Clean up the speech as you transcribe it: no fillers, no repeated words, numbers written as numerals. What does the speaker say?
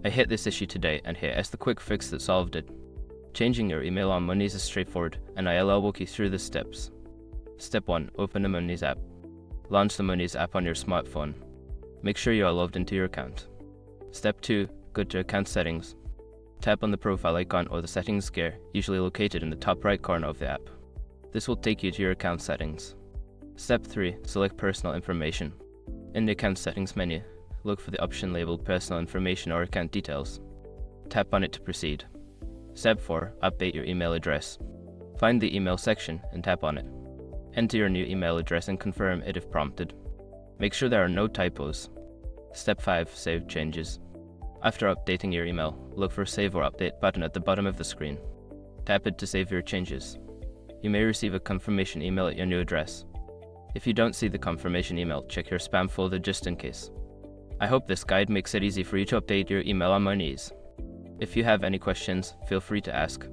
I hit this issue today, and here is the quick fix that solved it. Changing your email on Monese is straightforward, and I'll walk you through the steps. Step 1. Open the Monese app. Launch the Monese app on your smartphone. Make sure you are logged into your account. Step 2. Go to Account Settings. Tap on the profile icon or the settings gear, usually located in the top right corner of the app. This will take you to your account settings. Step 3. Select Personal Information. In the Account Settings menu, look for the option labeled Personal Information or Account Details. Tap on it to proceed. Step 4. Update your email address. Find the email section and tap on it. Enter your new email address and confirm it if prompted. Make sure there are no typos. Step 5. Save changes. After updating your email, look for Save or Update button at the bottom of the screen. Tap it to save your changes. You may receive a confirmation email at your new address. If you don't see the confirmation email, check your spam folder just in case. I hope this guide makes it easy for you to update your email on Monese. If you have any questions, feel free to ask.